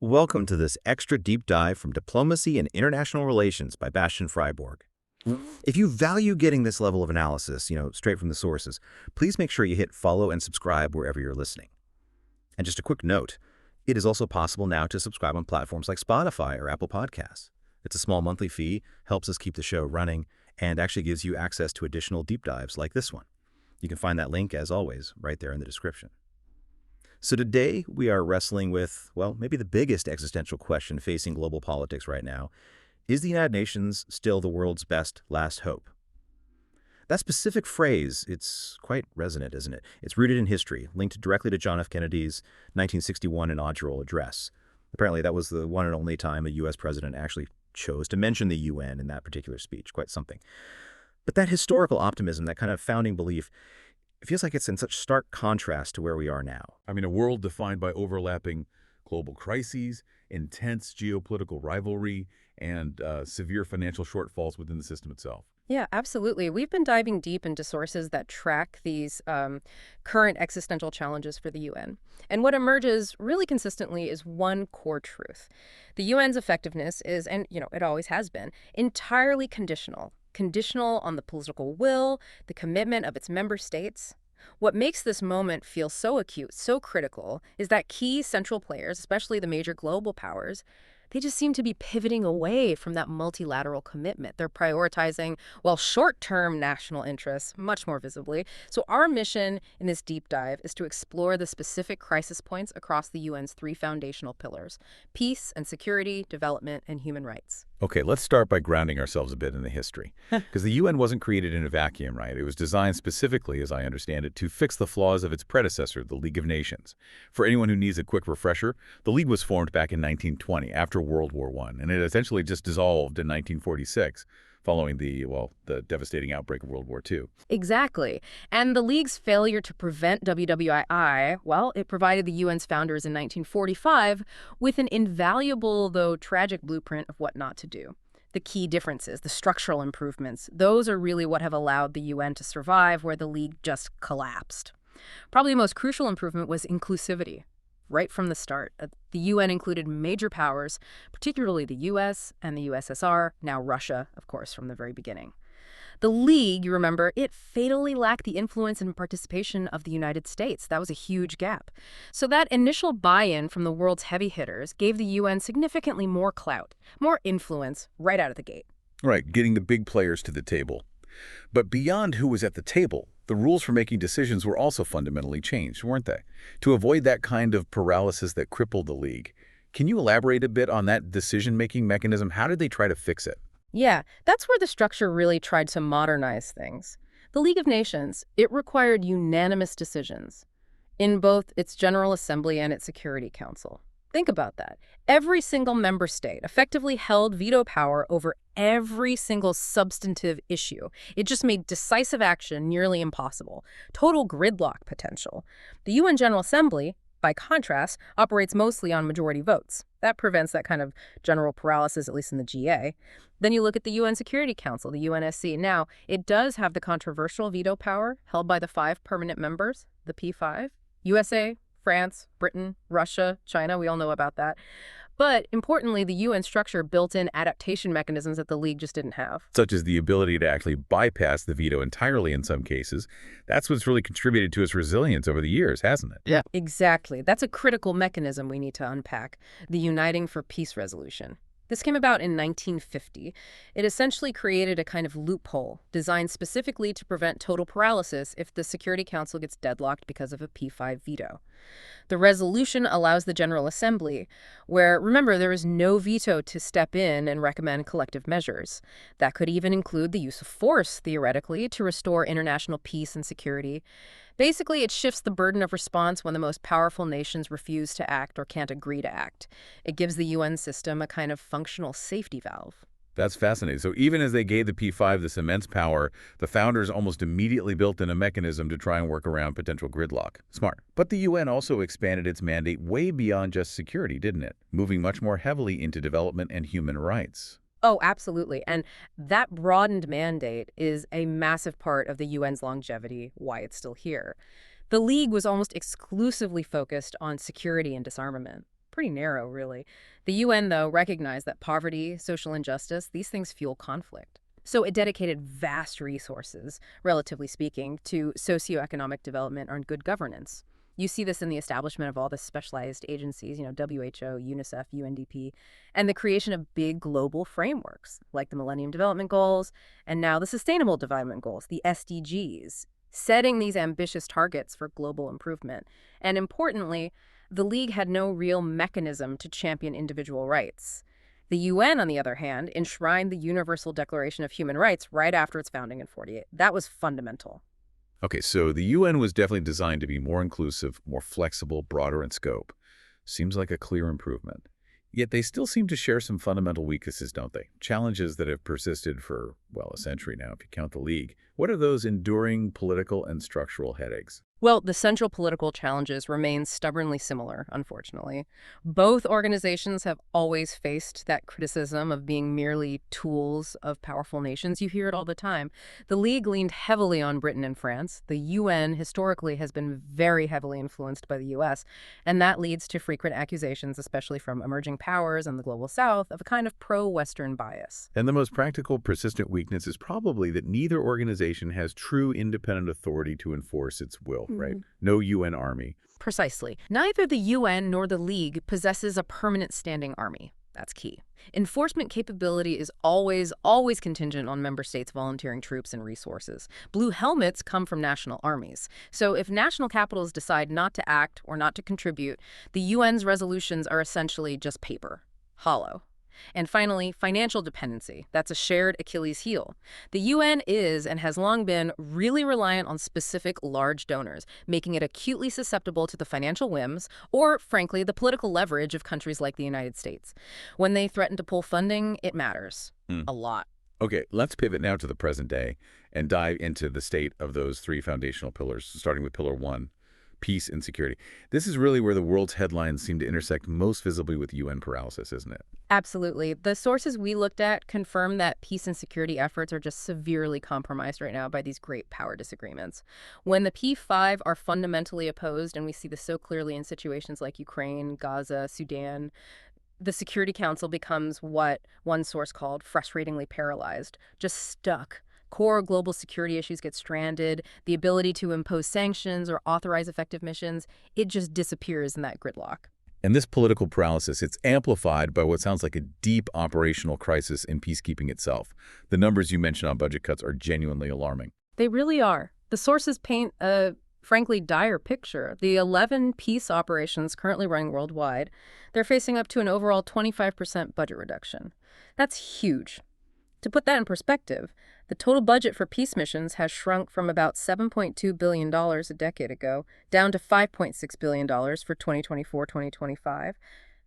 Welcome to this extra deep dive from Diplomacy and International Relations by Bastian Freiburg. If you value getting this level of analysis, straight from the sources, please make sure you hit follow and subscribe wherever you're listening. And just a quick note, it is also possible now to subscribe on platforms like Spotify or Apple Podcasts. It's a small monthly fee, helps us keep the show running, and actually gives you access to additional deep dives like this one. You can find that link, as always, right there in the description. So today we are wrestling with, well, maybe the biggest existential question facing global politics right now. Is the United Nations still the world's best last hope? That specific phrase, it's quite resonant, isn't it? It's rooted in history, linked directly to John F. Kennedy's 1961 inaugural address. Apparently that was the one and only time a U.S. president actually chose to mention the UN in that particular speech, quite something. But that historical optimism, that kind of founding belief, it feels like it's in such stark contrast to where we are now. I mean, a world defined by overlapping global crises, intense geopolitical rivalry, and severe financial shortfalls within the system itself. Yeah, absolutely. We've been diving deep into sources that track these current existential challenges for the UN. And what emerges really consistently is one core truth. The UN's effectiveness is, and it always has been, entirely conditional. Conditional on the political will, the commitment of its member states. What makes this moment feel so acute, so critical, is that key central players, especially the major global powers, they just seem to be pivoting away from that multilateral commitment. They're prioritizing, well, short-term national interests much more visibly. So our mission in this deep dive is to explore the specific crisis points across the UN's three foundational pillars: peace and security, development, and human rights. Okay, let's start by grounding ourselves a bit in the history. Because the UN wasn't created in a vacuum, right? It was designed specifically, as I understand it, to fix the flaws of its predecessor, the League of Nations. For anyone who needs a quick refresher, the League was formed back in 1920 after World War I, and it essentially just dissolved in 1946 following the devastating outbreak of World War II. Exactly. And the League's failure to prevent WWII, well, it provided the UN's founders in 1945 with an invaluable, though tragic, blueprint of what not to do. The key differences, the structural improvements, those are really what have allowed the UN to survive where the League just collapsed. Probably the most crucial improvement was inclusivity. Right from the start, the UN included major powers, particularly the US and the USSR, now Russia, of course, from the very beginning. The League, you remember, it fatally lacked the influence and participation of the United States. That was a huge gap. So that initial buy-in from the world's heavy hitters gave the UN significantly more clout, more influence right out of the gate. Right, getting the big players to the table. But beyond who was at the table, the rules for making decisions were also fundamentally changed, weren't they? To avoid that kind of paralysis that crippled the League. Can you elaborate a bit on that decision-making mechanism? How did they try to fix it? Yeah, that's where the structure really tried to modernize things. The League of Nations, it required unanimous decisions in both its General Assembly and its Security Council. Think about that. Every single member state effectively held veto power over every single substantive issue. It just made decisive action nearly impossible. Total gridlock potential. The UN General Assembly, by contrast, operates mostly on majority votes. That prevents that kind of general paralysis, at least in the GA. Then you look at the UN Security Council, the UNSC. Now, it does have the controversial veto power held by the 5 permanent members, the P5, USA, France, Britain, Russia, China, we all know about that. But importantly, the UN structure built in adaptation mechanisms that the League just didn't have. Such as the ability to actually bypass the veto entirely in some cases. That's what's really contributed to its resilience over the years, hasn't it? Yeah, exactly. That's a critical mechanism we need to unpack, the Uniting for Peace resolution. This came about in 1950. It essentially created a kind of loophole designed specifically to prevent total paralysis if the Security Council gets deadlocked because of a P5 veto. The resolution allows the General Assembly, where, remember, there is no veto to step in and recommend collective measures. That could even include the use of force, theoretically, to restore international peace and security. Basically, it shifts the burden of response when the most powerful nations refuse to act or can't agree to act. It gives the UN system a kind of functional safety valve. That's fascinating. So even as they gave the P5 this immense power, the founders almost immediately built in a mechanism to try and work around potential gridlock. Smart. But the UN also expanded its mandate way beyond just security, didn't it? Moving much more heavily into development and human rights. Oh, absolutely. And that broadened mandate is a massive part of the UN's longevity, why it's still here. The League was almost exclusively focused on security and disarmament. Pretty narrow, really. The UN, though, recognized that poverty, social injustice, these things fuel conflict. So it dedicated vast resources, relatively speaking, to socioeconomic development and good governance. You see this in the establishment of all the specialized agencies, WHO, UNICEF, UNDP, and the creation of big global frameworks like the Millennium Development Goals and now the Sustainable Development Goals, the SDGs, setting these ambitious targets for global improvement. And importantly, the League had no real mechanism to champion individual rights. The UN, on the other hand, enshrined the Universal Declaration of Human Rights right after its founding in 1948. That was fundamental. Okay, so the UN was definitely designed to be more inclusive, more flexible, broader in scope. Seems like a clear improvement. Yet they still seem to share some fundamental weaknesses, don't they? Challenges that have persisted for, well, a century now, if you count the League. What are those enduring political and structural headaches? Well, the central political challenges remain stubbornly similar, unfortunately. Both organizations have always faced that criticism of being merely tools of powerful nations. You hear it all the time. The League leaned heavily on Britain and France. The UN historically has been very heavily influenced by the US, and that leads to frequent accusations, especially from emerging powers and the Global South, of a kind of pro-Western bias. And the most practical, persistent weakness is probably that neither organization has true independent authority to enforce its will, right? No UN army. Precisely. Neither the UN nor the League possesses a permanent standing army. That's key. Enforcement capability is always contingent on member states volunteering troops and resources. Blue helmets come from national armies. So if national capitals decide not to act or not to contribute, the UN's resolutions are essentially just paper, hollow. And finally, financial dependency. That's a shared Achilles heel. The UN is and has long been really reliant on specific large donors, making it acutely susceptible to the financial whims or, frankly, the political leverage of countries like the United States. When they threaten to pull funding, it matters a lot. Okay, let's pivot now to the present day and dive into the state of those three foundational pillars, starting with Pillar 1. Peace and security. This is really where the world's headlines seem to intersect most visibly with UN paralysis, isn't it? Absolutely. The sources we looked at confirm that peace and security efforts are just severely compromised right now by these great power disagreements. When the P5 are fundamentally opposed, and we see this so clearly in situations like Ukraine, Gaza, Sudan, the Security Council becomes what one source called frustratingly paralyzed, just stuck. Core global security issues get stranded, the ability to impose sanctions or authorize effective missions, it just disappears in that gridlock. And this political paralysis, it's amplified by what sounds like a deep operational crisis in peacekeeping itself. The numbers you mentioned on budget cuts are genuinely alarming. They really are. The sources paint a, frankly, dire picture. The 11 peace operations currently running worldwide, they're facing up to an overall 25% budget reduction. That's huge. To put that in perspective, the total budget for peace missions has shrunk from about $7.2 billion a decade ago down to $5.6 billion for 2024-2025.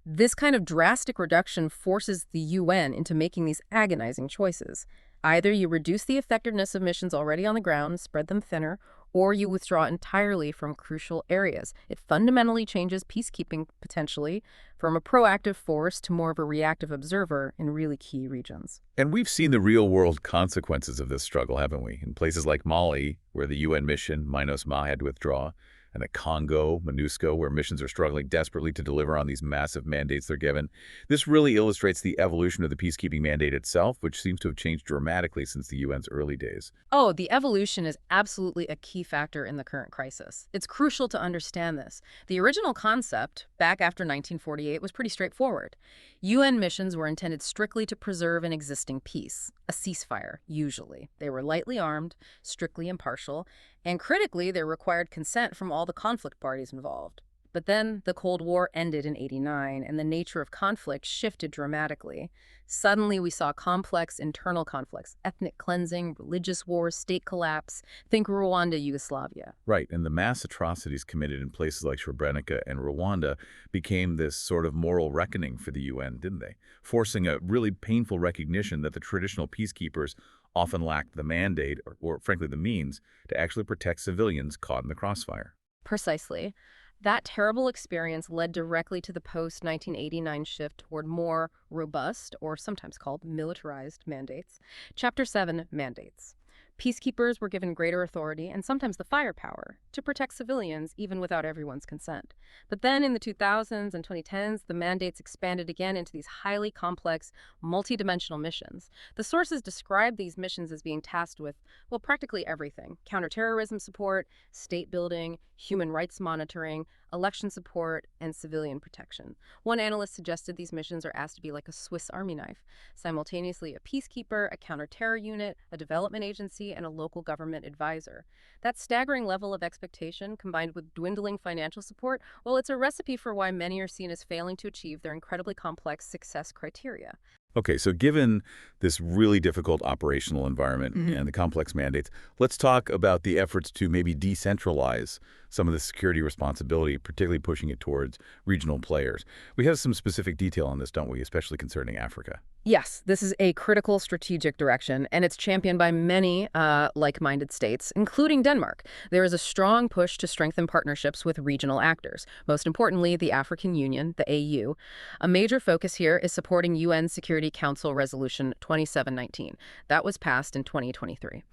This kind of drastic reduction forces the UN into making these agonizing choices. Either you reduce the effectiveness of missions already on the ground, spread them thinner, or you withdraw entirely from crucial areas. It fundamentally changes peacekeeping, potentially, from a proactive force to more of a reactive observer in really key regions. And we've seen the real-world consequences of this struggle, haven't we? In places like Mali, where the UN mission, MINUSMA, had to withdraw, and the Congo, MONUSCO, where missions are struggling desperately to deliver on these massive mandates they're given. This really illustrates the evolution of the peacekeeping mandate itself, which seems to have changed dramatically since the UN's early days. Oh, the evolution is absolutely a key factor in the current crisis. It's crucial to understand this. The original concept, back after 1948, was pretty straightforward. UN missions were intended strictly to preserve an existing peace, a ceasefire, usually. They were lightly armed, strictly impartial, and critically, they required consent from all the conflict parties involved. But then the Cold War ended in '89, and the nature of conflict shifted dramatically. Suddenly, we saw complex internal conflicts, ethnic cleansing, religious wars, state collapse. Think Rwanda, Yugoslavia. Right, and the mass atrocities committed in places like Srebrenica and Rwanda became this sort of moral reckoning for the UN, didn't they? Forcing a really painful recognition that the traditional peacekeepers often lacked the mandate or frankly, the means to actually protect civilians caught in the crossfire. Precisely. That terrible experience led directly to the post-1989 shift toward more robust, or sometimes called militarized, mandates. Chapter 7, Mandates. Peacekeepers were given greater authority and sometimes the firepower to protect civilians even without everyone's consent. But then in the 2000s and 2010s, the mandates expanded again into these highly complex, multidimensional missions. The sources describe these missions as being tasked with, well, practically everything: counterterrorism support, state building, human rights monitoring, election support, and civilian protection. One analyst suggested these missions are asked to be like a Swiss Army knife, simultaneously a peacekeeper, a counterterror unit, a development agency, and a local government advisor. That staggering level of expectation, combined with dwindling financial support, well, it's a recipe for why many are seen as failing to achieve their incredibly complex success criteria. Okay, so given this really difficult operational environment and the complex mandates, let's talk about the efforts to maybe decentralize some of the security responsibility, particularly pushing it towards regional players. We have some specific detail on this, don't we, especially concerning Africa? Yes, this is a critical strategic direction, and it's championed by many like-minded states, including Denmark. There is a strong push to strengthen partnerships with regional actors, most importantly, the African Union, the AU. A major focus here is supporting UN Security Council Resolution 2719. That was passed in 2023.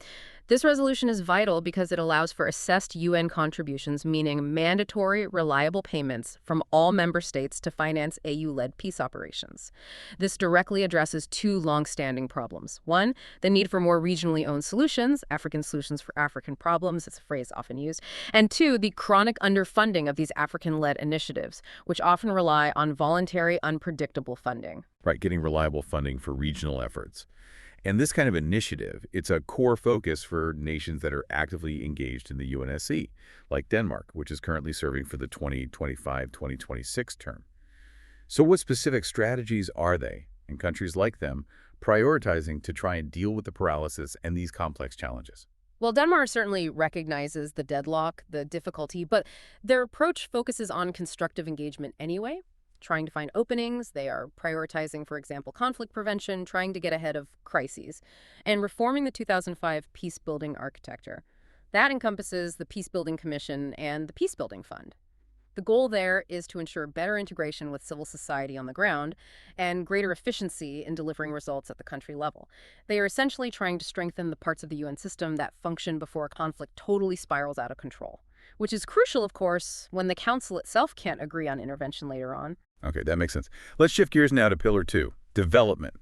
This resolution is vital because it allows for assessed UN contributions, meaning mandatory, reliable payments from all member states to finance AU-led peace operations. This directly addresses two long-standing problems. One, the need for more regionally owned solutions, African solutions for African problems, it's a phrase often used. And two, the chronic underfunding of these African-led initiatives, which often rely on voluntary, unpredictable funding. Right, getting reliable funding for regional efforts. And this kind of initiative, it's a core focus for nations that are actively engaged in the UNSC, like Denmark, which is currently serving for the 2025-2026 term. So what specific strategies are they, and countries like them, prioritizing to try and deal with the paralysis and these complex challenges? Well, Denmark certainly recognizes the deadlock, the difficulty, but their approach focuses on constructive engagement anyway. Trying to find openings. They are prioritizing, for example, conflict prevention, trying to get ahead of crises, and reforming the 2005 peace-building architecture. That encompasses the Peacebuilding Commission and the Peacebuilding Fund. The goal there is to ensure better integration with civil society on the ground and greater efficiency in delivering results at the country level. They are essentially trying to strengthen the parts of the UN system that function before a conflict totally spirals out of control, which is crucial, of course, when the Council itself can't agree on intervention later on. Okay, that makes sense. Let's shift gears now to Pillar 2, development.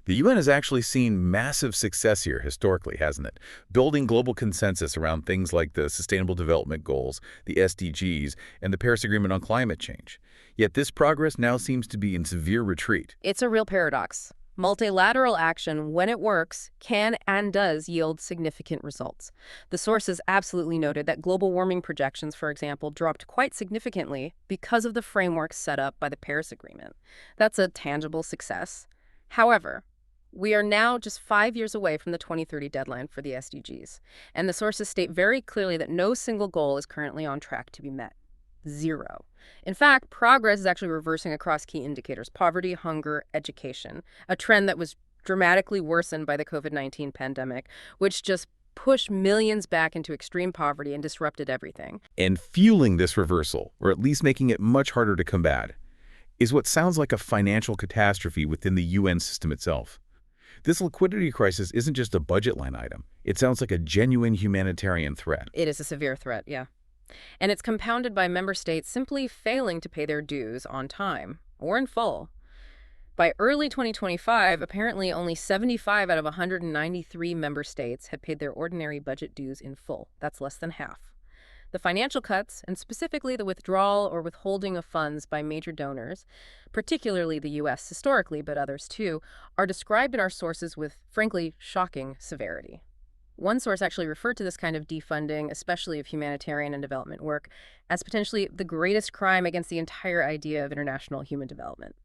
The UN has actually seen massive success here historically, hasn't it? Building global consensus around things like the Sustainable Development Goals, the SDGs, and the Paris Agreement on climate change. Yet this progress now seems to be in severe retreat. It's a real paradox. Multilateral action, when it works, can and does yield significant results. The sources absolutely noted that global warming projections, for example, dropped quite significantly because of the framework set up by the Paris Agreement. That's a tangible success. However, we are now just 5 years away from the 2030 deadline for the SDGs, and the sources state very clearly that no single goal is currently on track to be met. Zero. In fact, progress is actually reversing across key indicators: poverty, hunger, education, a trend that was dramatically worsened by the COVID-19 pandemic, which just pushed millions back into extreme poverty and disrupted everything. And fueling this reversal, or at least making it much harder to combat, is what sounds like a financial catastrophe within the UN system itself. This liquidity crisis isn't just a budget line item. It sounds like a genuine humanitarian threat. It is a severe threat, yeah. And it's compounded by member states simply failing to pay their dues on time or in full. By early 2025, apparently only 75 out of 193 member states had paid their ordinary budget dues in full. That's less than half. The financial cuts, and specifically the withdrawal or withholding of funds by major donors, particularly the U.S. historically, but others too, are described in our sources with, frankly, shocking severity. One source actually referred to this kind of defunding, especially of humanitarian and development work, as potentially the greatest crime against the entire idea of international human development,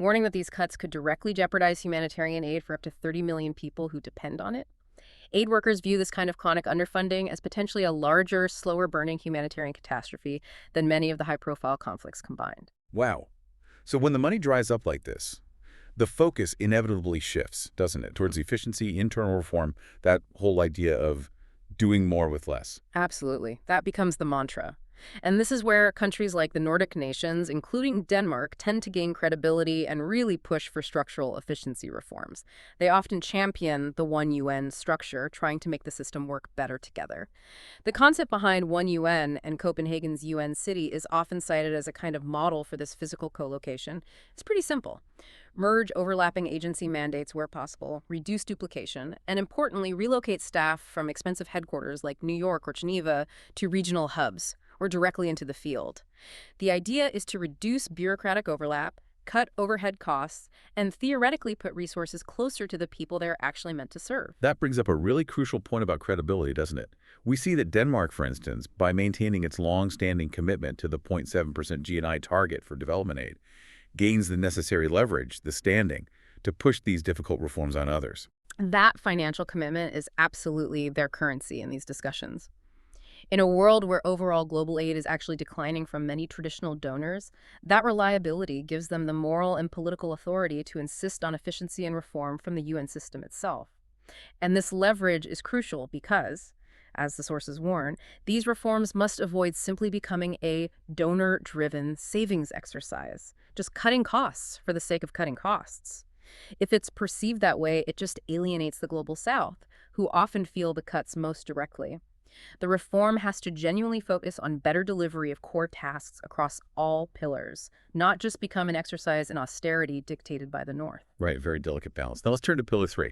warning that these cuts could directly jeopardize humanitarian aid for up to 30 million people who depend on it. Aid workers view this kind of chronic underfunding as potentially a larger, slower-burning humanitarian catastrophe than many of the high-profile conflicts combined. Wow. So when the money dries up like this, the focus inevitably shifts, doesn't it, towards efficiency, internal reform, that whole idea of doing more with less. Absolutely. That becomes the mantra. And this is where countries like the Nordic nations, including Denmark, tend to gain credibility and really push for structural efficiency reforms. They often champion the one UN structure, trying to make the system work better together. The concept behind one UN and Copenhagen's UN city is often cited as a kind of model for this physical co-location. It's pretty simple. Merge overlapping agency mandates where possible, reduce duplication, and importantly, relocate staff from expensive headquarters like New York or Geneva to regional hubs or directly into the field. The idea is to reduce bureaucratic overlap, cut overhead costs, and theoretically put resources closer to the people they're actually meant to serve. That brings up a really crucial point about credibility, doesn't it? We see that Denmark, for instance, by maintaining its long-standing commitment to the 0.7% GNI target for development aid, gains the necessary leverage, the standing, to push these difficult reforms on others. That financial commitment is absolutely their currency in these discussions. In a world where overall global aid is actually declining from many traditional donors, that reliability gives them the moral and political authority to insist on efficiency and reform from the UN system itself. And this leverage is crucial because, as the sources warn, these reforms must avoid simply becoming a donor-driven savings exercise, just cutting costs for the sake of cutting costs. If it's perceived that way, it just alienates the global south, who often feel the cuts most directly. The reform has to genuinely focus on better delivery of core tasks across all pillars, not just become an exercise in austerity dictated by the North. Right, very delicate balance. Now let's turn to Pillar 3.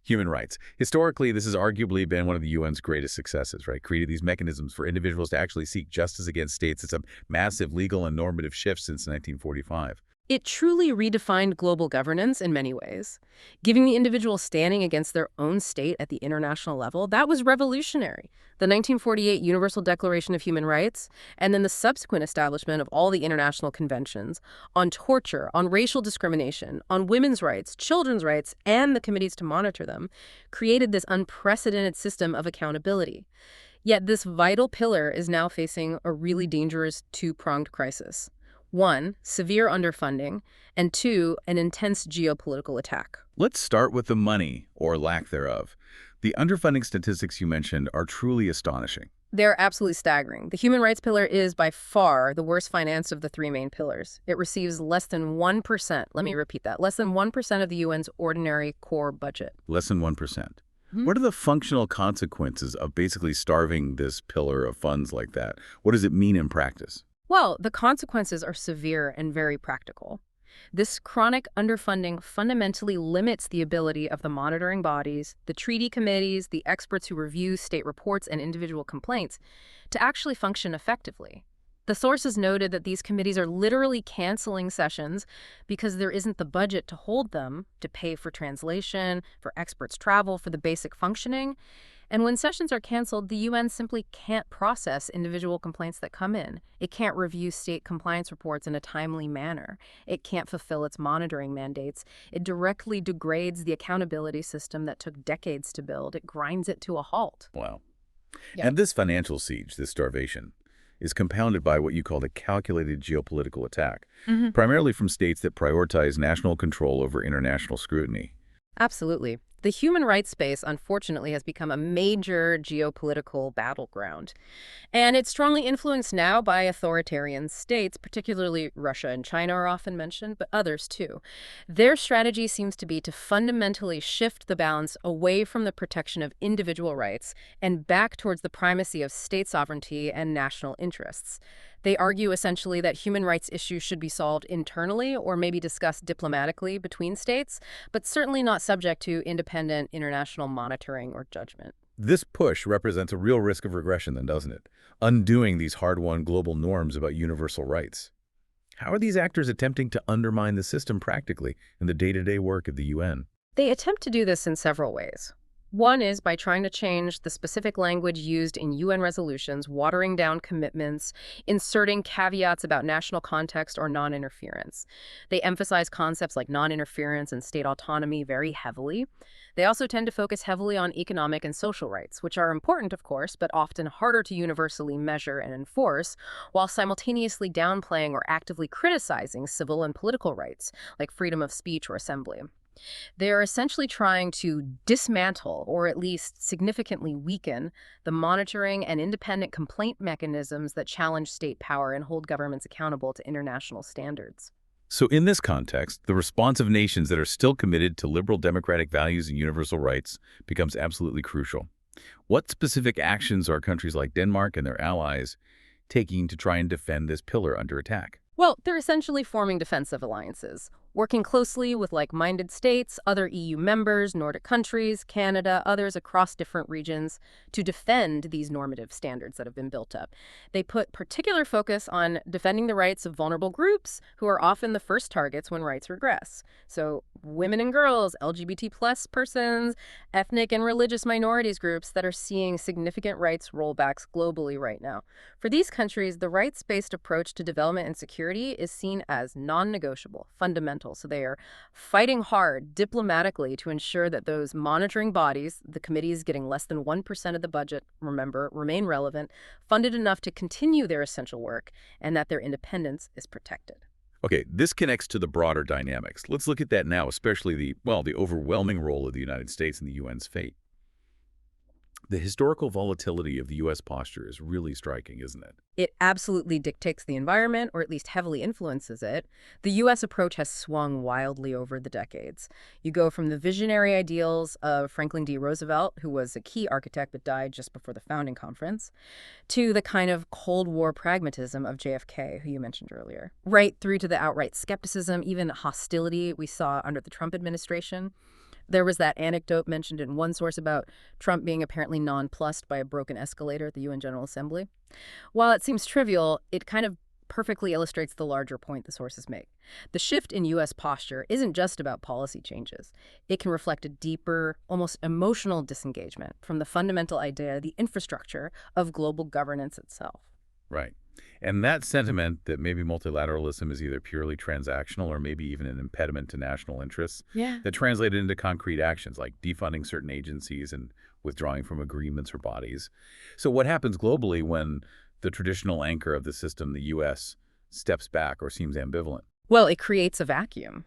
Human rights. Historically, this has arguably been one of the UN's greatest successes, right? Created these mechanisms for individuals to actually seek justice against states. It's a massive legal and normative shift since 1945. It truly redefined global governance in many ways. Giving the individual standing against their own state at the international level, that was revolutionary. The 1948 Universal Declaration of Human Rights, and then the subsequent establishment of all the international conventions on torture, on racial discrimination, on women's rights, children's rights, and the committees to monitor them, created this unprecedented system of accountability. Yet this vital pillar is now facing a really dangerous two-pronged crisis. 1, severe underfunding, and 2, an intense geopolitical attack. Let's start with the money, or lack thereof. The underfunding statistics you mentioned are truly astonishing. They're absolutely staggering. The human rights pillar is by far the worst financed of the three main pillars. It receives less than 1%, let me repeat that, less than 1% of the UN's ordinary core budget. Less than 1%. What are the functional consequences of basically starving this pillar of funds like that? What does it mean in practice? Well, the consequences are severe and very practical. This chronic underfunding fundamentally limits the ability of the monitoring bodies, the treaty committees, the experts who review state reports and individual complaints to actually function effectively. The sources noted that these committees are literally canceling sessions because there isn't the budget to hold them, to pay for translation, for experts' travel, for the basic functioning. And when sessions are canceled, the UN simply can't process individual complaints that come in. It can't review state compliance reports in a timely manner. It can't fulfill its monitoring mandates. It directly degrades the accountability system that took decades to build. It grinds it to a halt. Wow. Yeah. And this financial siege, this starvation, is compounded by what you call a calculated geopolitical attack, primarily from states that prioritize national control over international scrutiny. Absolutely. The human rights space, unfortunately, has become a major geopolitical battleground. And it's strongly influenced now by authoritarian states, particularly Russia and China are often mentioned, but others too. Their strategy seems to be to fundamentally shift the balance away from the protection of individual rights and back towards the primacy of state sovereignty and national interests. They argue essentially that human rights issues should be solved internally or maybe discussed diplomatically between states, but certainly not subject to independent international monitoring or judgment. This push represents a real risk of regression then, doesn't it? Undoing these hard-won global norms about universal rights. How are these actors attempting to undermine the system practically in the day-to-day work of the UN? They attempt to do this in several ways. One is by trying to change the specific language used in UN resolutions, watering down commitments, inserting caveats about national context or non-interference. They emphasize concepts like non-interference and state autonomy very heavily. They also tend to focus heavily on economic and social rights, which are important, of course, but often harder to universally measure and enforce, while simultaneously downplaying or actively criticizing civil and political rights, like freedom of speech or assembly. They are essentially trying to dismantle, or at least significantly weaken, the monitoring and independent complaint mechanisms that challenge state power and hold governments accountable to international standards. So in this context, the response of nations that are still committed to liberal democratic values and universal rights becomes absolutely crucial. What specific actions are countries like Denmark and their allies taking to try and defend this pillar under attack? Well, they're essentially forming defensive alliances, working closely with like-minded states, other EU members, Nordic countries, Canada, others across different regions to defend these normative standards that have been built up. They put particular focus on defending the rights of vulnerable groups who are often the first targets when rights regress. So women and girls, LGBT plus persons, ethnic and religious minorities groups that are seeing significant rights rollbacks globally right now. For these countries, the rights-based approach to development and security is seen as non-negotiable, fundamental. So they are fighting hard diplomatically to ensure that those monitoring bodies, the committees getting less than 1% of the budget, remember, remain relevant, funded enough to continue their essential work, and that their independence is protected. Okay, this connects to the broader dynamics. Let's look at that now, especially the overwhelming role of the United States in the UN's fate. The historical volatility of the U.S. posture is really striking, isn't it? It absolutely dictates the environment, or at least heavily influences it. The U.S. approach has swung wildly over the decades. You go from the visionary ideals of Franklin D. Roosevelt, who was a key architect but died just before the founding conference, to the kind of Cold War pragmatism of JFK, who you mentioned earlier, right through to the outright skepticism, even hostility we saw under the Trump administration. There was that anecdote mentioned in one source about Trump being apparently nonplussed by a broken escalator at the UN General Assembly. While it seems trivial, it kind of perfectly illustrates the larger point the sources make. The shift in U.S. posture isn't just about policy changes. It can reflect a deeper, almost emotional disengagement from the fundamental idea, the infrastructure of global governance itself. Right. And that sentiment that maybe multilateralism is either purely transactional or maybe even an impediment to national interests, that translated into concrete actions like defunding certain agencies and withdrawing from agreements or bodies. So what happens globally when the traditional anchor of the system, the U.S., steps back or seems ambivalent? Well, it creates a vacuum,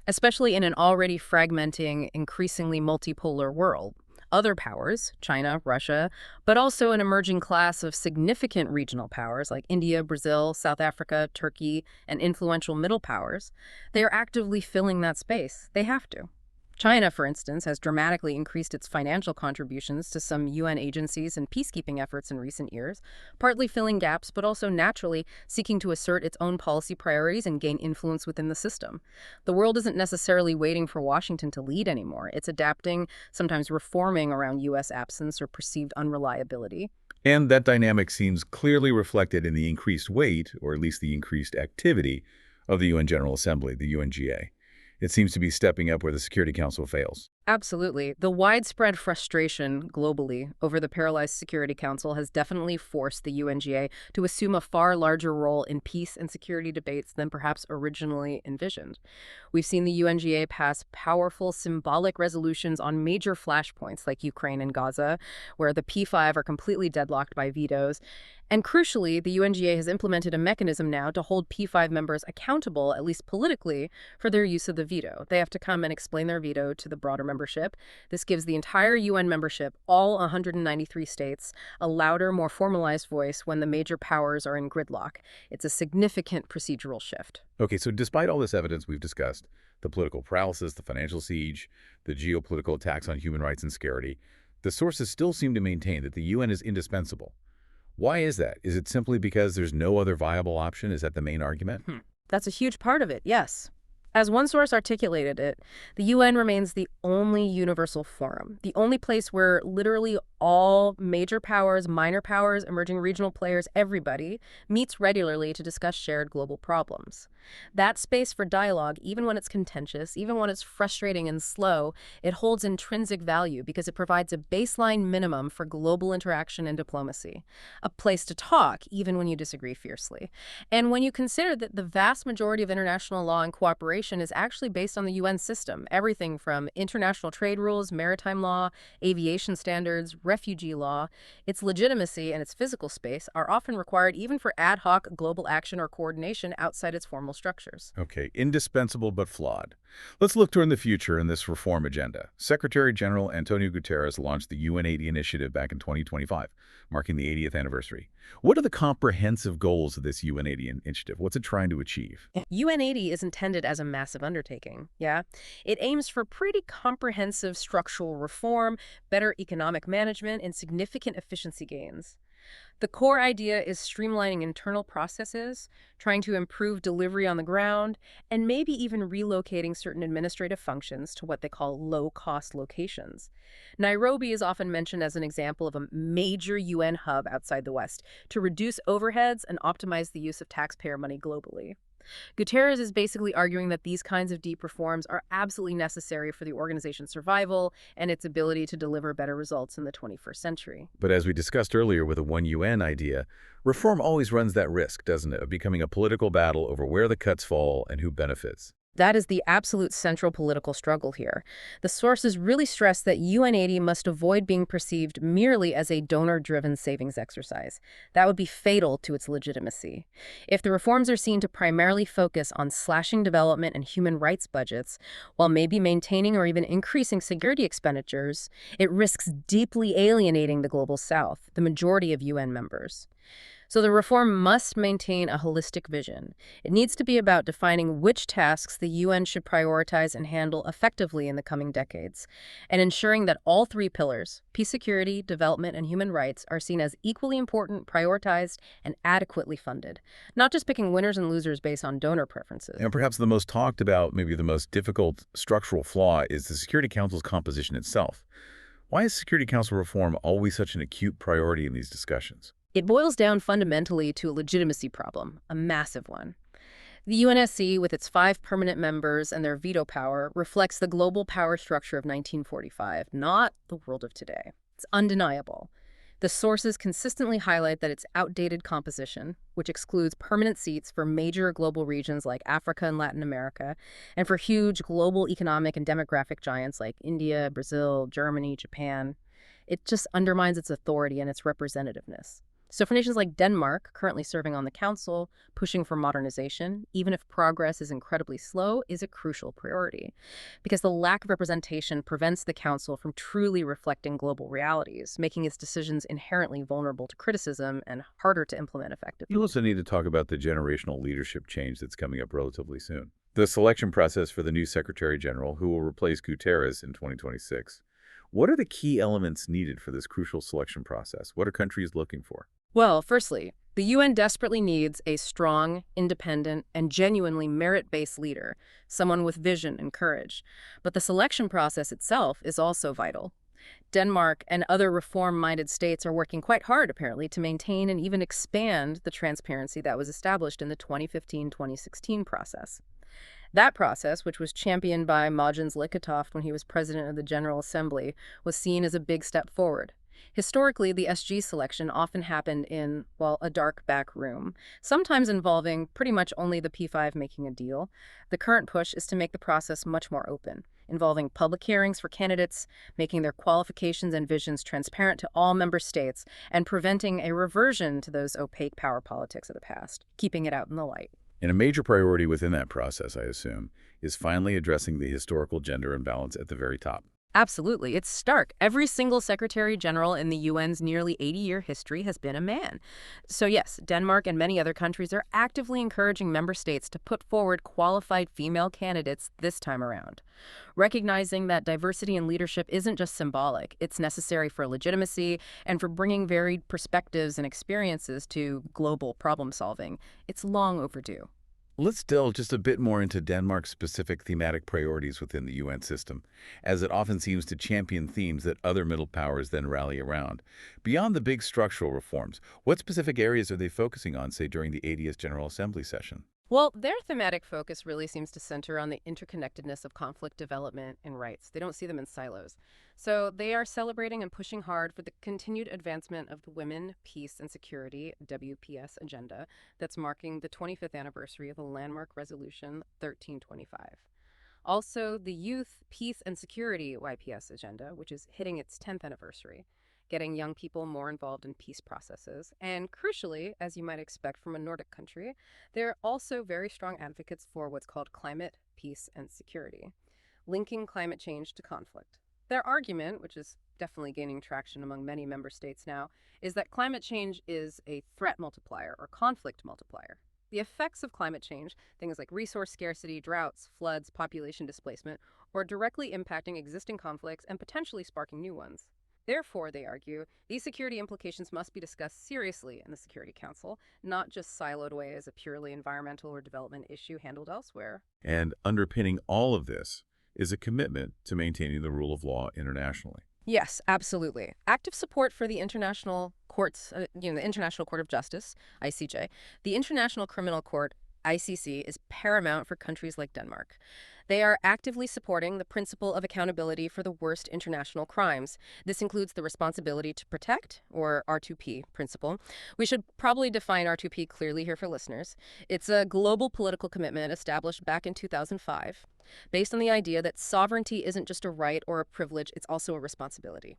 especially in an already fragmenting, increasingly multipolar world. Other powers, China, Russia, but also an emerging class of significant regional powers like India, Brazil, South Africa, Turkey, and influential middle powers, they are actively filling that space. They have to. China, for instance, has dramatically increased its financial contributions to some UN agencies and peacekeeping efforts in recent years, partly filling gaps, but also naturally seeking to assert its own policy priorities and gain influence within the system. The world isn't necessarily waiting for Washington to lead anymore. It's adapting, sometimes reforming around U.S. absence or perceived unreliability. And that dynamic seems clearly reflected in the increased weight, or at least the increased activity, of the UN General Assembly, the UNGA. It seems to be stepping up where the Security Council fails. Absolutely. The widespread frustration globally over the paralyzed Security Council has definitely forced the UNGA to assume a far larger role in peace and security debates than perhaps originally envisioned. We've seen the UNGA pass powerful symbolic resolutions on major flashpoints like Ukraine and Gaza, where the P5 are completely deadlocked by vetoes. And crucially, the UNGA has implemented a mechanism now to hold P5 members accountable, at least politically, for their use of the veto. They have to come and explain their veto to the broader membership. This gives the entire UN membership, all 193 states, a louder, more formalized voice when the major powers are in gridlock. It's a significant procedural shift. Okay, so despite all this evidence we've discussed, the political paralysis, the financial siege, the geopolitical attacks on human rights and security, the sources still seem to maintain that the UN is indispensable. Why is that? Is it simply because there's no other viable option? Is that the main argument? That's a huge part of it, yes. As one source articulated it, the UN remains the only universal forum, the only place where literally all major powers, minor powers, emerging regional players, everybody meets regularly to discuss shared global problems. That space for dialogue, even when it's contentious, even when it's frustrating and slow, it holds intrinsic value because it provides a baseline minimum for global interaction and diplomacy, a place to talk even when you disagree fiercely. And when you consider that the vast majority of international law and cooperation cooperation is actually based on the UN system. Everything from international trade rules, maritime law, aviation standards, refugee law. Its legitimacy and its physical space are often required even for ad hoc global action or coordination outside its formal structures. Okay, indispensable but flawed. Let's look toward the future in this reform agenda. Secretary General António Guterres launched the UN80 initiative back in 2025, marking the 80th anniversary. What are the comprehensive goals of this UN80 initiative? What's it trying to achieve? UN80 is intended as a massive undertaking, yeah? It aims for pretty comprehensive structural reform, better economic management, and significant efficiency gains. The core idea is streamlining internal processes, trying to improve delivery on the ground, and maybe even relocating certain administrative functions to what they call low-cost locations. Nairobi is often mentioned as an example of a major UN hub outside the West to reduce overheads and optimize the use of taxpayer money globally. Guterres is basically arguing that these kinds of deep reforms are absolutely necessary for the organization's survival and its ability to deliver better results in the 21st century. But as we discussed earlier with the One UN idea, reform always runs that risk, doesn't it, of becoming a political battle over where the cuts fall and who benefits. That is the absolute central political struggle here. The sources really stress that UN80 must avoid being perceived merely as a donor-driven savings exercise. That would be fatal to its legitimacy. If the reforms are seen to primarily focus on slashing development and human rights budgets, while maybe maintaining or even increasing security expenditures, it risks deeply alienating the Global South, the majority of UN members. So the reform must maintain a holistic vision. It needs to be about defining which tasks the UN should prioritize and handle effectively in the coming decades, and ensuring that all three pillars, peace, security, development, and human rights, are seen as equally important, prioritized, and adequately funded, not just picking winners and losers based on donor preferences. And perhaps the most talked about, maybe the most difficult structural flaw is the Security Council's composition itself. Why is Security Council reform always such an acute priority in these discussions? It boils down fundamentally to a legitimacy problem, a massive one. The UNSC, with its 5 permanent members and their veto power, reflects the global power structure of 1945, not the world of today. It's undeniable. The sources consistently highlight that its outdated composition, which excludes permanent seats for major global regions like Africa and Latin America, and for huge global economic and demographic giants like India, Brazil, Germany, Japan, it just undermines its authority and its representativeness. So for nations like Denmark, currently serving on the Council, pushing for modernization, even if progress is incredibly slow, is a crucial priority. Because the lack of representation prevents the Council from truly reflecting global realities, making its decisions inherently vulnerable to criticism and harder to implement effectively. You also need to talk about the generational leadership change that's coming up relatively soon. The selection process for the new Secretary General, who will replace Guterres in 2026. What are the key elements needed for this crucial selection process? What are countries looking for? Well, firstly, the UN desperately needs a strong, independent, and genuinely merit-based leader, someone with vision and courage. But the selection process itself is also vital. Denmark and other reform-minded states are working quite hard, apparently, to maintain and even expand the transparency that was established in the 2015-2016 process. That process, which was championed by Majens Liketoft when he was president of the General Assembly, was seen as a big step forward. Historically, the SG selection often happened in, well, a dark back room, sometimes involving pretty much only the P5 making a deal. The current push is to make the process much more open, involving public hearings for candidates, making their qualifications and visions transparent to all member states, and preventing a reversion to those opaque power politics of the past, keeping it out in the light. And a major priority within that process, I assume, is finally addressing the historical gender imbalance at the very top. Absolutely. It's stark. Every single Secretary General in the UN's nearly 80-year history has been a man. So yes, Denmark and many other countries are actively encouraging member states to put forward qualified female candidates this time around, recognizing that diversity in leadership isn't just symbolic. It's necessary for legitimacy and for bringing varied perspectives and experiences to global problem solving. It's long overdue. Let's delve just a bit more into Denmark's specific thematic priorities within the UN system, as it often seems to champion themes that other middle powers then rally around. Beyond the big structural reforms, what specific areas are they focusing on, say, during the 80th General Assembly session? Well, their thematic focus really seems to center on the interconnectedness of conflict development and rights. They don't see them in silos. So they are celebrating and pushing hard for the continued advancement of the Women, Peace, and Security WPS agenda that's marking the 25th anniversary of the landmark resolution 1325. Also, the Youth, Peace, and Security YPS agenda, which is hitting its 10th anniversary, getting young people more involved in peace processes. And crucially, as you might expect from a Nordic country, they're also very strong advocates for what's called climate, peace, and security, linking climate change to conflict. Their argument, which is definitely gaining traction among many member states now, is that climate change is a threat multiplier or conflict multiplier. The effects of climate change, things like resource scarcity, droughts, floods, population displacement, are directly impacting existing conflicts and potentially sparking new ones. Therefore, they argue, these security implications must be discussed seriously in the Security Council, not just siloed away as a purely environmental or development issue handled elsewhere. And underpinning all of this is a commitment to maintaining the rule of law internationally. Yes, absolutely. Active support for the international courts, the International Court of Justice, ICJ, the International Criminal Court, ICC, is paramount for countries like Denmark. They are actively supporting the principle of accountability for the worst international crimes. This includes the responsibility to protect, or R2P principle. We should probably define R2P clearly here for listeners. It's a global political commitment established back in 2005, based on the idea that sovereignty isn't just a right or a privilege, it's also a responsibility.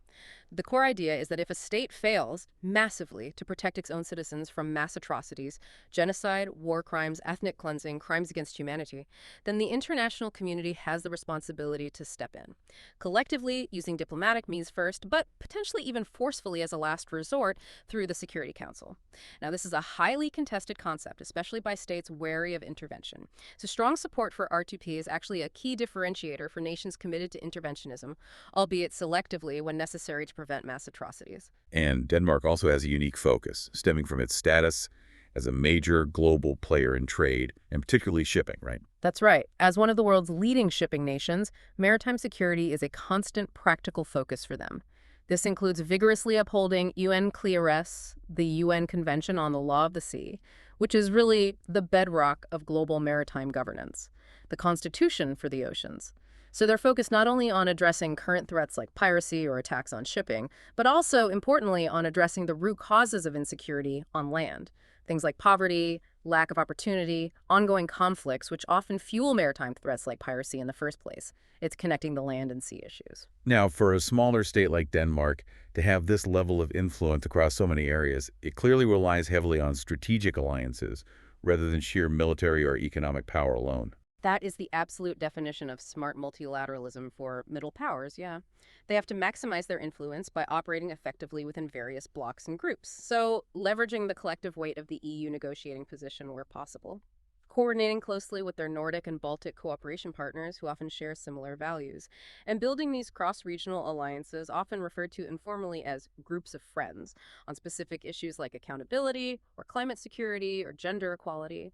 The core idea is that if a state fails massively to protect its own citizens from mass atrocities, genocide, war crimes, ethnic cleansing, crimes against humanity, then the international community has the responsibility to step in, collectively using diplomatic means first, but potentially even forcefully as a last resort through the Security Council. Now, this is a highly contested concept, especially by states wary of intervention. So strong support for R2P is actually a key differentiator for nations committed to interventionism, albeit selectively when necessary to prevent mass atrocities. And Denmark also has a unique focus, stemming from its status as a major global player in trade, and particularly shipping, right? That's right. As one of the world's leading shipping nations, maritime security is a constant practical focus for them. This includes vigorously upholding UNCLOS, the UN Convention on the Law of the Sea, which is really the bedrock of global maritime governance, the constitution for the oceans. So they're focused not only on addressing current threats like piracy or attacks on shipping, but also, importantly, on addressing the root causes of insecurity on land. Things like poverty, lack of opportunity, ongoing conflicts, which often fuel maritime threats like piracy in the first place. It's connecting the land and sea issues. Now, for a smaller state like Denmark to have this level of influence across so many areas, it clearly relies heavily on strategic alliances rather than sheer military or economic power alone. That is the absolute definition of smart multilateralism for middle powers, yeah. They have to maximize their influence by operating effectively within various blocs and groups, so leveraging the collective weight of the EU negotiating position where possible. Coordinating closely with their Nordic and Baltic cooperation partners who often share similar values, and building these cross-regional alliances, often referred to informally as groups of friends, on specific issues like accountability, or climate security, or gender equality.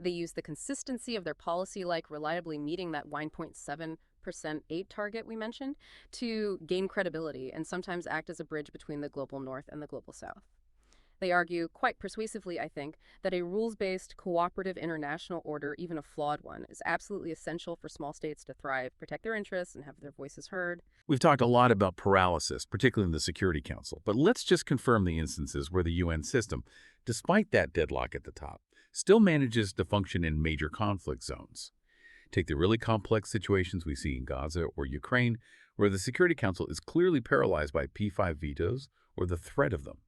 They use the consistency of their policy, like reliably meeting that 1.7% aid target we mentioned, to gain credibility and sometimes act as a bridge between the global north and the global south. They argue, quite persuasively, I think, that a rules-based, cooperative international order, even a flawed one, is absolutely essential for small states to thrive, protect their interests, and have their voices heard. We've talked a lot about paralysis, particularly in the Security Council, but let's just confirm the instances where the UN system, despite that deadlock at the top, still manages to function in major conflict zones. Take the really complex situations we see in Gaza or Ukraine, where the Security Council is clearly paralyzed by P5 vetoes or the threat of them.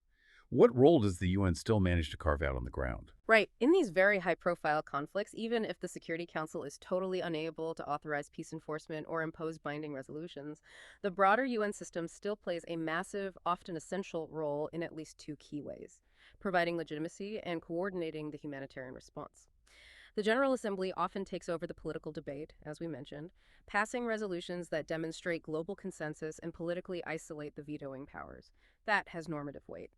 What role does the UN still manage to carve out on the ground? Right. In these very high-profile conflicts, even if the Security Council is totally unable to authorize peace enforcement or impose binding resolutions, the broader UN system still plays a massive, often essential role in at least two key ways: providing legitimacy and coordinating the humanitarian response. The General Assembly often takes over the political debate, as we mentioned, passing resolutions that demonstrate global consensus and politically isolate the vetoing powers. That has normative weight.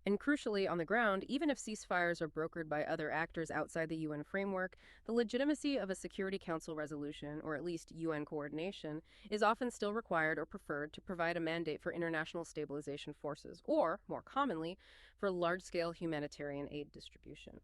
And crucially, on the ground, even if ceasefires are brokered by other actors outside the UN framework, the legitimacy of a Security Council resolution, or at least UN coordination, is often still required or preferred to provide a mandate for international stabilization forces, or, more commonly, for large-scale humanitarian aid distribution.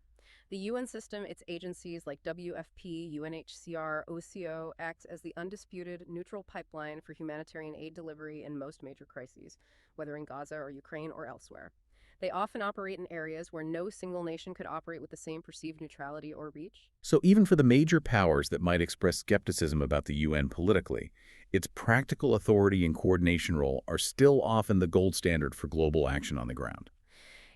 The UN system, its agencies like WFP, UNHCR, OCO, act as the undisputed neutral pipeline for humanitarian aid delivery in most major crises, whether in Gaza or Ukraine or elsewhere. They often operate in areas where no single nation could operate with the same perceived neutrality or reach. So even for the major powers that might express skepticism about the UN politically, its practical authority and coordination role are still often the gold standard for global action on the ground.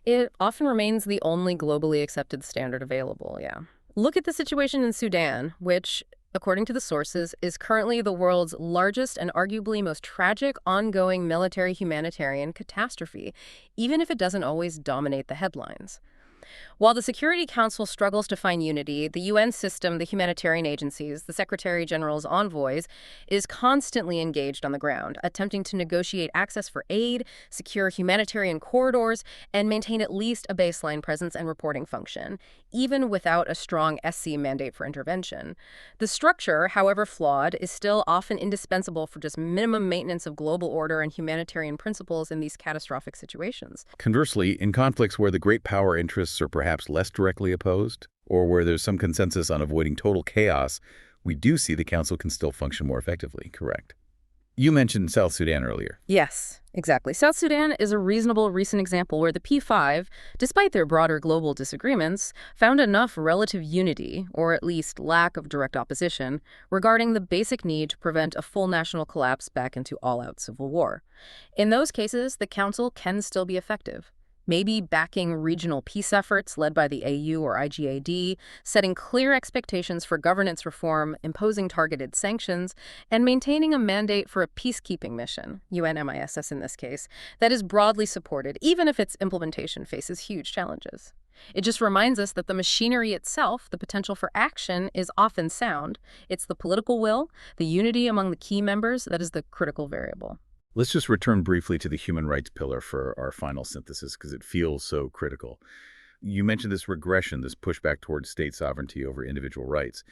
It often remains the only globally accepted standard available, yeah. Look at the situation in Sudan, which, according to the sources, is currently the world's largest and arguably most tragic ongoing military humanitarian catastrophe, even if it doesn't always dominate the headlines. While the Security Council struggles to find unity, the UN system, the humanitarian agencies, the Secretary General's envoys, is constantly engaged on the ground, attempting to negotiate access for aid, secure humanitarian corridors, and maintain at least a baseline presence and reporting function, even without a strong SC mandate for intervention. The structure, however flawed, is still often indispensable for just minimum maintenance of global order and humanitarian principles in these catastrophic situations. Conversely, in conflicts where the great power interests are perhaps less directly opposed, or where there's some consensus on avoiding total chaos, we do see the Council can still function more effectively, correct? You mentioned South Sudan earlier. Yes, exactly. South Sudan is a reasonable recent example where the P5, despite their broader global disagreements, found enough relative unity, or at least lack of direct opposition, regarding the basic need to prevent a full national collapse back into all-out civil war. In those cases, the Council can still be effective. Maybe backing regional peace efforts led by the AU or IGAD, setting clear expectations for governance reform, imposing targeted sanctions, and maintaining a mandate for a peacekeeping mission, UNMISS in this case, that is broadly supported, even if its implementation faces huge challenges. It just reminds us that the machinery itself, the potential for action, is often sound. It's the political will, the unity among the key members, that is the critical variable. Let's just return briefly to the human rights pillar for our final synthesis because it feels so critical. You mentioned this regression, this pushback towards state sovereignty over individual rights.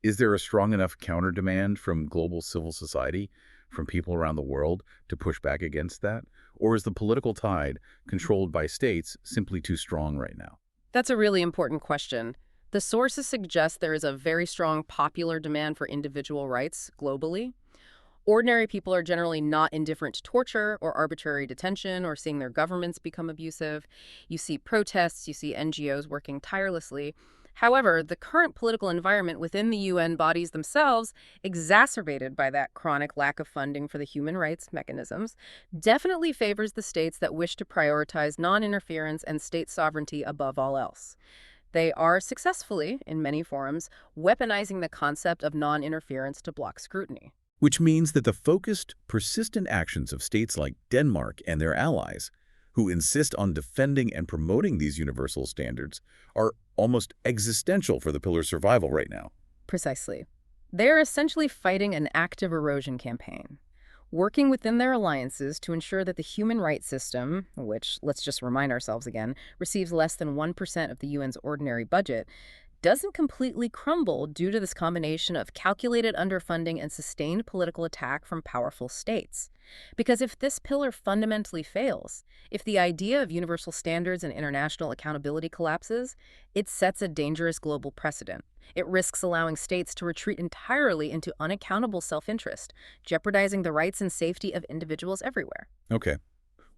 Is there a strong enough counter-demand from global civil society, from people around the world, to push back against that? Or is the political tide controlled by states simply too strong right now? That's a really important question. The sources suggest there is a very strong popular demand for individual rights globally. Ordinary people are generally not indifferent to torture or arbitrary detention or seeing their governments become abusive. You see protests, you see NGOs working tirelessly. However, the current political environment within the UN bodies themselves, exacerbated by that chronic lack of funding for the human rights mechanisms, definitely favors the states that wish to prioritize non-interference and state sovereignty above all else. They are successfully, in many forums, weaponizing the concept of non-interference to block scrutiny. Which means that the focused, persistent actions of states like Denmark and their allies, who insist on defending and promoting these universal standards, are almost existential for the pillar's survival right now. Precisely. They're essentially fighting an active erosion campaign, working within their alliances to ensure that the human rights system, which, let's just remind ourselves again, receives less than 1% of the UN's ordinary budget, doesn't completely crumble due to this combination of calculated underfunding and sustained political attack from powerful states. Because if this pillar fundamentally fails, if the idea of universal standards and international accountability collapses, it sets a dangerous global precedent. It risks allowing states to retreat entirely into unaccountable self-interest, jeopardizing the rights and safety of individuals everywhere. Okay.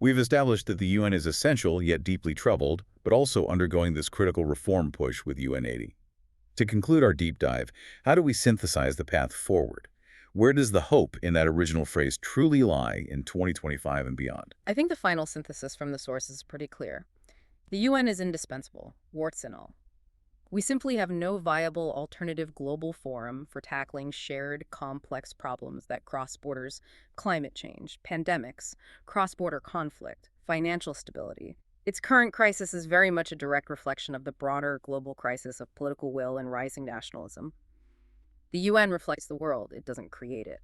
We've established that the UN is essential yet deeply troubled, but also undergoing this critical reform push with UN80. To conclude our deep dive, how do we synthesize the path forward? Where does the hope in that original phrase truly lie in 2025 and beyond? I think the final synthesis from the source is pretty clear. The UN is indispensable, warts and all. We simply have no viable alternative global forum for tackling shared, complex problems that cross borders: climate change, pandemics, cross-border conflict, financial stability. Its current crisis is very much a direct reflection of the broader global crisis of political will and rising nationalism. The UN reflects the world, it doesn't create it.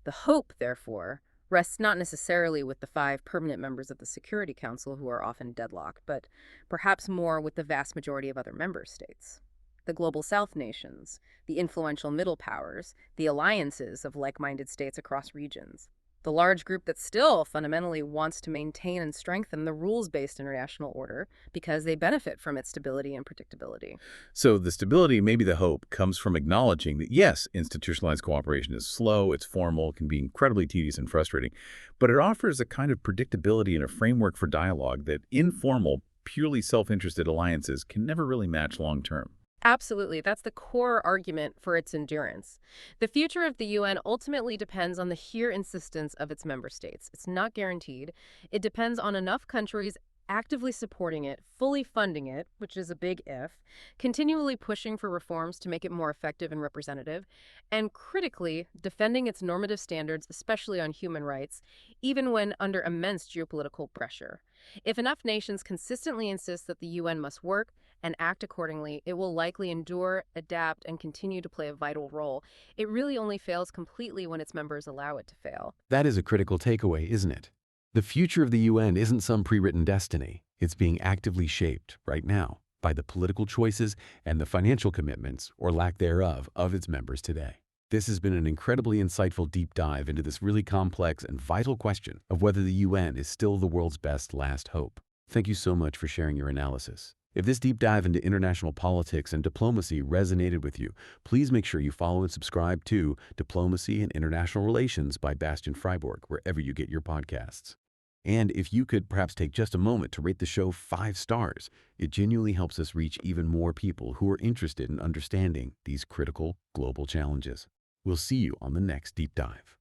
The hope, therefore, rests not necessarily with the 5 permanent members of the Security Council who are often deadlocked, but perhaps more with the vast majority of other member states. The Global South nations, the influential middle powers, the alliances of like-minded states across regions. the large group that still fundamentally wants to maintain and strengthen the rules-based international order because they benefit from its stability and predictability. So the stability, maybe the hope, comes from acknowledging that, yes, institutionalized cooperation is slow, it's formal, can be incredibly tedious and frustrating, but it offers a kind of predictability and a framework for dialogue that informal, purely self-interested alliances can never really match long-term. Absolutely. That's the core argument for its endurance. The future of the UN ultimately depends on the sheer insistence of its member states. It's not guaranteed. It depends on enough countries actively supporting it, fully funding it, which is a big if, continually pushing for reforms to make it more effective and representative, and critically defending its normative standards, especially on human rights, even when under immense geopolitical pressure. If enough nations consistently insist that the UN must work and act accordingly, it will likely endure, adapt, and continue to play a vital role. It really only fails completely when its members allow it to fail. That is a critical takeaway, isn't it? The future of the UN isn't some pre-written destiny. It's being actively shaped right now by the political choices and the financial commitments, or lack thereof, of its members today. This has been an incredibly insightful deep dive into this really complex and vital question of whether the UN is still the world's best last hope. Thank you so much for sharing your analysis. If this deep dive into international politics and diplomacy resonated with you, please make sure you follow and subscribe to Diplomacy and International Relations by Bastian Freiburg, wherever you get your podcasts. And if you could perhaps take just a moment to rate the show 5 stars, it genuinely helps us reach even more people who are interested in understanding these critical global challenges. We'll see you on the next deep dive.